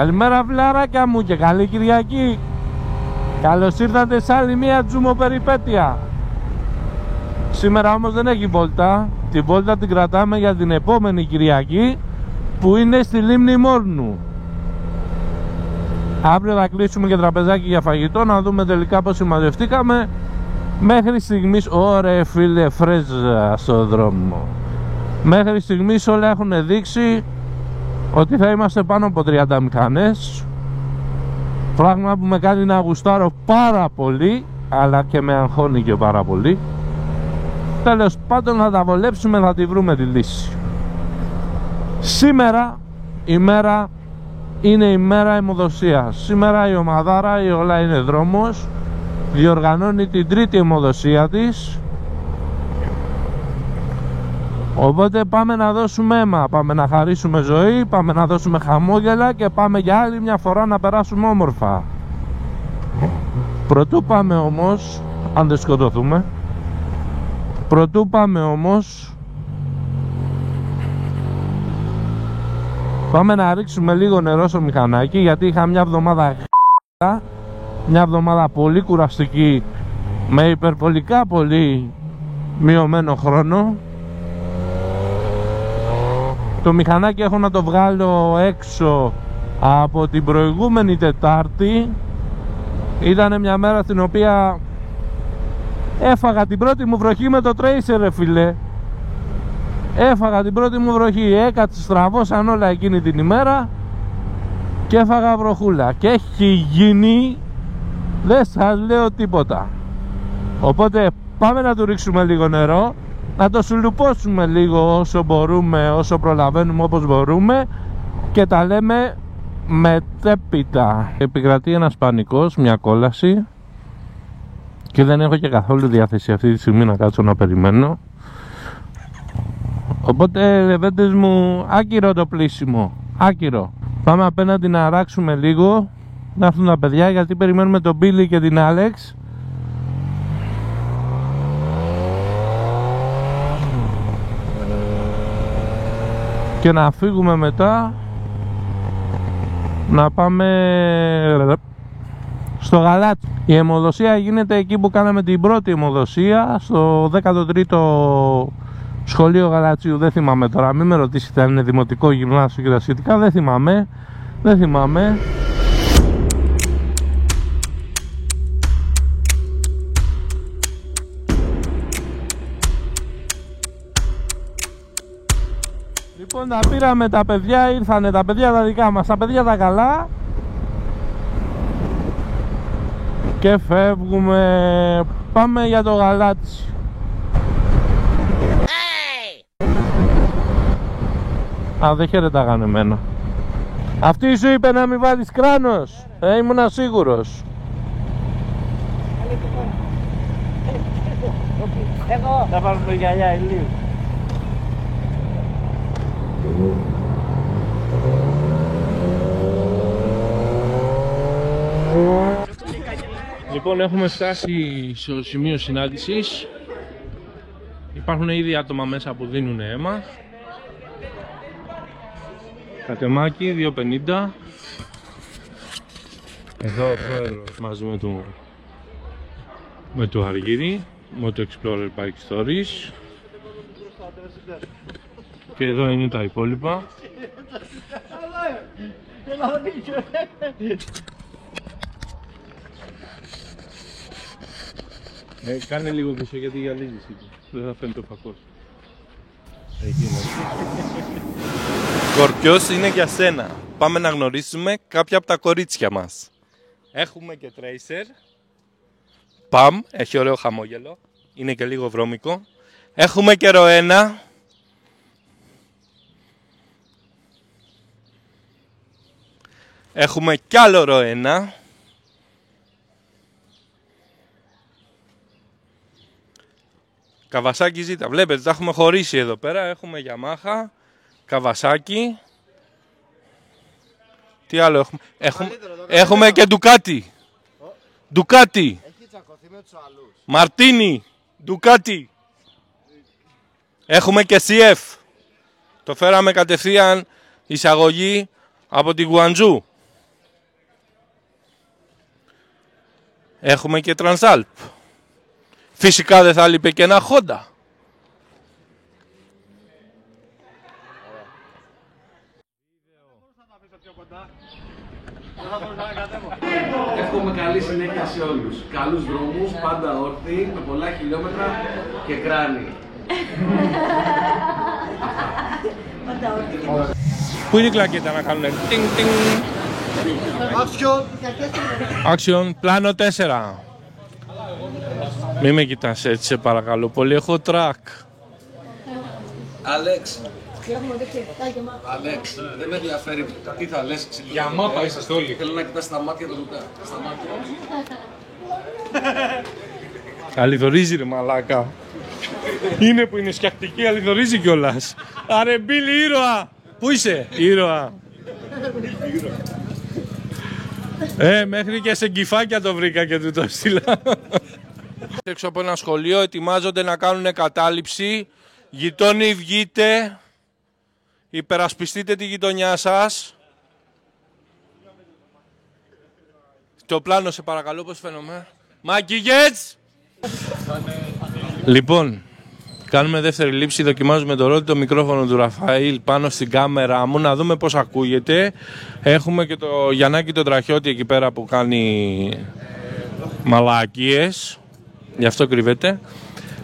Καλημέρα φιλαράκια μου και καλή Κυριακή. Καλώς ήρθατε σε άλλη μια τζούμο περιπέτεια. Σήμερα όμως δεν έχει βόλτα. Τη βόλτα την κρατάμε για την επόμενη Κυριακή, που είναι στη λίμνη Μόρνου. Αύριο θα κλείσουμε και τραπεζάκι για φαγητό, να δούμε τελικά πως συμμαζευτήκαμε. Μέχρι στιγμής, ωραία φίλε, φρέζα στο δρόμο. Μέχρι στιγμής όλα έχουν δείξει ότι θα είμαστε πάνω από 30 μηχανές. Πράγμα που με κάνει να γουστάρω πάρα πολύ, αλλά και με αγχώνει και πάρα πολύ. Τέλος πάντων θα τα βολέψουμε, θα τη βρούμε τη λύση. Σήμερα η μέρα είναι η μέρα αιμοδοσίας. Σήμερα η ομαδάρα, η όλα είναι δρόμος, διοργανώνει την τρίτη αιμοδοσία της. Οπότε πάμε να δώσουμε αίμα, πάμε να χαρίσουμε ζωή, πάμε να δώσουμε χαμόγελα και πάμε για άλλη μια φορά να περάσουμε όμορφα. Πρωτού πάμε όμως, αν δεν σκοτωθούμε, πρωτού πάμε όμως, πάμε να ρίξουμε λίγο νερό στο μηχανάκι, γιατί είχα μια εβδομάδα πολύ κουραστική, με υπερβολικά πολύ μειωμένο χρόνο. Το μηχανάκι έχω να το βγάλω έξω από την προηγούμενη Τετάρτη. Ήταν μια μέρα στην οποία έφαγα την πρώτη μου βροχή με το Tracer, ρε φίλε. Έφαγα την πρώτη μου βροχή, έκατσε, στραβώσαν όλα εκείνη την ημέρα και έφαγα βροχούλα. Και έχει γίνει, δεν σας λέω τίποτα. Οπότε πάμε να του ρίξουμε λίγο νερό, να το σουλουπώσουμε λίγο όσο μπορούμε, όσο προλαβαίνουμε, όπως μπορούμε, και τα λέμε μετέπειτα. Επικρατεί ένας πανικός, μια κόλαση, και δεν έχω και καθόλου διάθεση αυτή τη στιγμή να κάτσω να περιμένω. Οπότε λεβέντες μου, άκυρο το πλήσιμο, άκυρο. Πάμε απέναντι να αράξουμε λίγο, να έρθουν τα παιδιά, γιατί περιμένουμε τον Μπίλι και την Άλεξ. Και να φύγουμε μετά, να πάμε στο Γαλάτσι. Η αιμοδοσία γίνεται εκεί που κάναμε την πρώτη αιμοδοσία, στο 13ο σχολείο Γαλατσίου. Δεν θυμάμαι τώρα, μην με ρωτήσετε αν είναι δημοτικό, γυμνάσιο και τα σχετικά. Δεν θυμάμαι. Λοιπόν, τα πήραμε τα παιδιά, ήρθανε τα παιδιά τα δικά μας, τα παιδιά τα καλά, και φεύγουμε, πάμε για το Γαλάτσι. Α, δεν χαιρετάγανε εμένα. Αυτή σου είπε να μην βάλεις κράνος, ήμουνα σίγουρος. Εγώ θα πάρουμε το γυαλιά ηλίου. Λοιπόν, έχουμε φτάσει στο σημείο συνάντησης. Υπάρχουν ήδη άτομα μέσα που δίνουν αίμα. Κατεμάκι 2,50. Εδώ ο πρόεδρος μαζί με το Αργύρι, Moto Explorer Bike Stories. Και εδώ είναι τα υπόλοιπα. Κάνε λίγο πίσω γιατί γυαλίζεις εκεί. Δεν θα φαίνεται ο φακός. Σκορπιός είναι για σένα. Πάμε να γνωρίσουμε κάποια από τα κορίτσια μας. Έχουμε και Tracer. Παμ, έχει ωραίο χαμόγελο. Είναι και λίγο βρώμικο. Έχουμε και Ροένα. Έχουμε κι άλλο Ροένα. Καβασάκι ζήτα. Βλέπετε, τα έχουμε χωρίσει εδώ πέρα. Έχουμε Yamaha, Καβασάκι. Τι άλλο έχουμε? Έχουμε και Ντουκάτι. Ντουκάτι. Έχει τσακωθεί με τους άλλους. Μαρτίνι. Ντουκάτι. Έχουμε και CF. Το φέραμε κατευθείαν εισαγωγή από την Γουαντζού. Έχουμε και Transalp. Φυσικά δεν θα λείπει και ένα Honda. Εύχομαι καλή συνέχεια σε όλους. Καλούς δρόμους, πάντα όρθιοι, με πολλά χιλιόμετρα και κράνη. Πού είναι η κλακέτα να κάνουν τινγκ τινγκ. Action, πλάνο 4. Μη με κοιτάς έτσι, σε παρακαλώ πολύ, έχω track. Αλέξ, δεν με ενδιαφέρει τι θα λες. Για μάπα είσαστε όλοι. Θέλω να κοιτάς στα μάτια του Λουκά. Στα μάτια. Αληθορίζει ρε μαλάκα. Είναι που είναι σκιακτική, αληθορίζει κιόλας. Άρε Μπίλι, ήρωα. Πού είσαι, ήρωα. Μέχρι και σε γκυφάκια το βρήκα και του το έστειλα. Έξω από ένα σχολείο ετοιμάζονται να κάνουν κατάληψη. Γειτόνι, βγείτε. Υπερασπιστείτε τη γειτονιά σας. Το πλάνο σε παρακαλώ, πώς φαίνομαι. Μάκηγετς! Λοιπόν, κάνουμε δεύτερη λήψη, δοκιμάζουμε το ρότι, το μικρόφωνο του Ραφαήλ πάνω στην κάμερα μου, να δούμε πώς ακούγεται. Έχουμε και το Γιαννάκη τον Τραχιώτη εκεί πέρα που κάνει μαλακίες, γι' αυτό κρύβεται.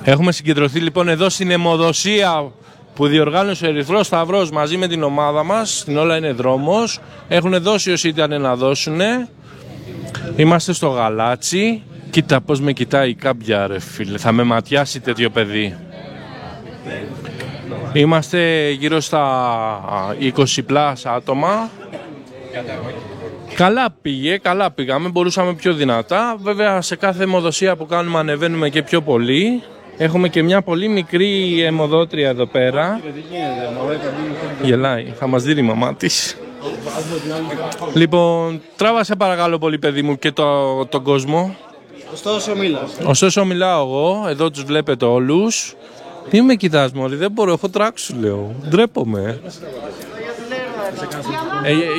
Έχουμε συγκεντρωθεί λοιπόν εδώ στην αιμοδοσία που διοργάνωσε ο Ερυθρός Σταυρός μαζί με την ομάδα μας, στην Όλα είναι δρόμος. Έχουν δώσει όσοι ήταν να δώσουνε. Είμαστε στο γαλάτσι. Κοίτα πως με κοιτάει η κάμπια ρε φίλε, θα με ματιάσει τέτοιο παιδί. Είμαστε γύρω στα 20 πλάς άτομα. Καλά πήγαμε, μπορούσαμε πιο δυνατά. Βέβαια σε κάθε αιμοδοσία που κάνουμε ανεβαίνουμε και πιο πολύ. Έχουμε και μια πολύ μικρή αιμοδότρια εδώ πέρα. Γελάει, θα μας δει η μαμά της. Λοιπόν, τράβασε παρακαλώ πολύ παιδί μου και τον κόσμο. Ωστόσο μιλάω εγώ, εδώ τους βλέπετε όλους. Τι με κοιτάς μωρή, δεν μπορώ, έχω τράξ σου λέω, ντρέπομαι.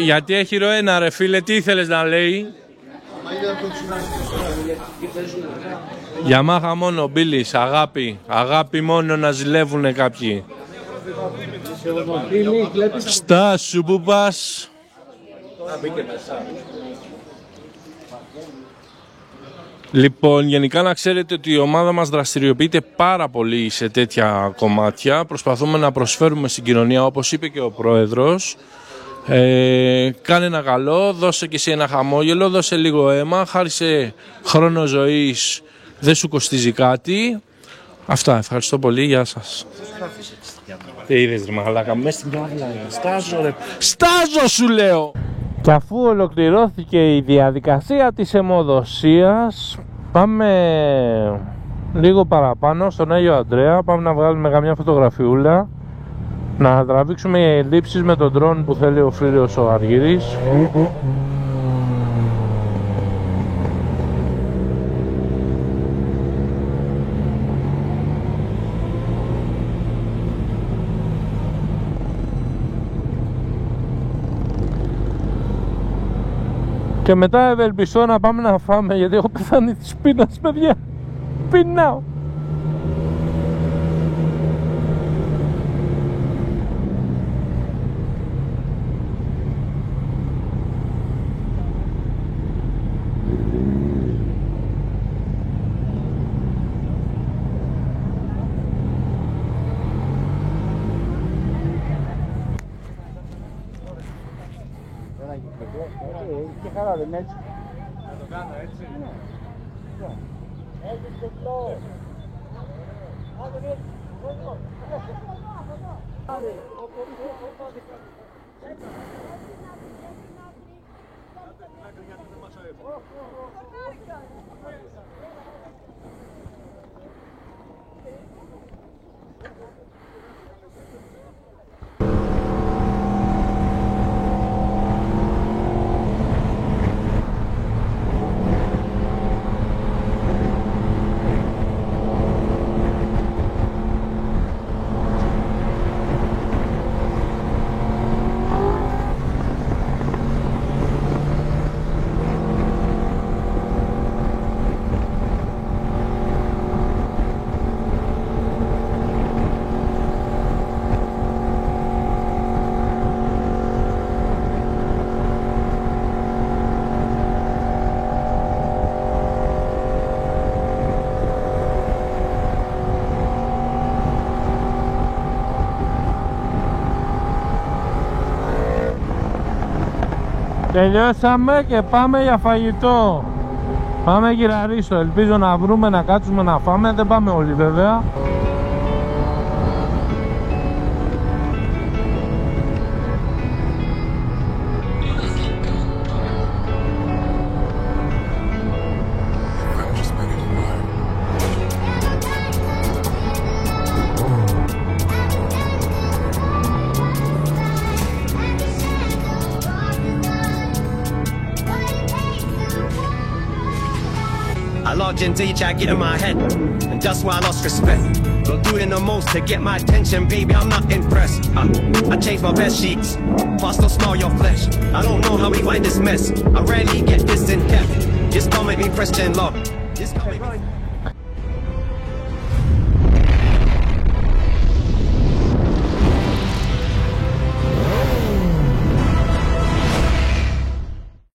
Γιατί έχει ροένα ρε φίλε, τι ήθελες να λέει. Γιαμάχα μόνο, Μπίλης, αγάπη μόνο να ζηλεύουνε κάποιοι. Στάσου που πας. Λοιπόν, γενικά να ξέρετε ότι η ομάδα μας δραστηριοποιείται πάρα πολύ σε τέτοια κομμάτια. Προσπαθούμε να προσφέρουμε στην κοινωνία, όπως είπε και ο πρόεδρος. Κάνε ένα καλό, δώσε και εσύ ένα χαμόγελο, δώσε λίγο αίμα, χάρισε χρόνο ζωής, δεν σου κοστίζει κάτι. Αυτά, ευχαριστώ πολύ, γεια σας. Τι είδες ρε μαλάκα, μες στην κάβλα, στάζω ρε. Στάζω σου λέω! Και αφού ολοκληρώθηκε η διαδικασία της αιμοδοσίας, πάμε λίγο παραπάνω στον Άγιο Ανδρέα, πάμε να βγάλουμε καμιά φωτογραφιούλα, να τραβήξουμε λήψεις με τον drone που θέλει ο φίλος ο Αργύρης. Και μετά ευελπιστώ να πάμε να φάμε, γιατί έχω πεθάνει της πείνας, παιδιά. Πεινάω. Και χαρά δεν έτσι. Να το κάνω έτσι. Έτσι στο φλό. Τελειώσαμε και πάμε για φαγητό. Πάμε γυραρίστο, ελπίζω να βρούμε να κάτσουμε να φάμε, δεν πάμε όλοι βέβαια. I lodge into each I get in my head, and just why I lost respect. You're doing the most to get my attention, baby, I'm not impressed. I changed my bed sheets, but I still smell your flesh. I don't know how we find this mess, I rarely get this in depth. Just don't make me question love. Just don't make me...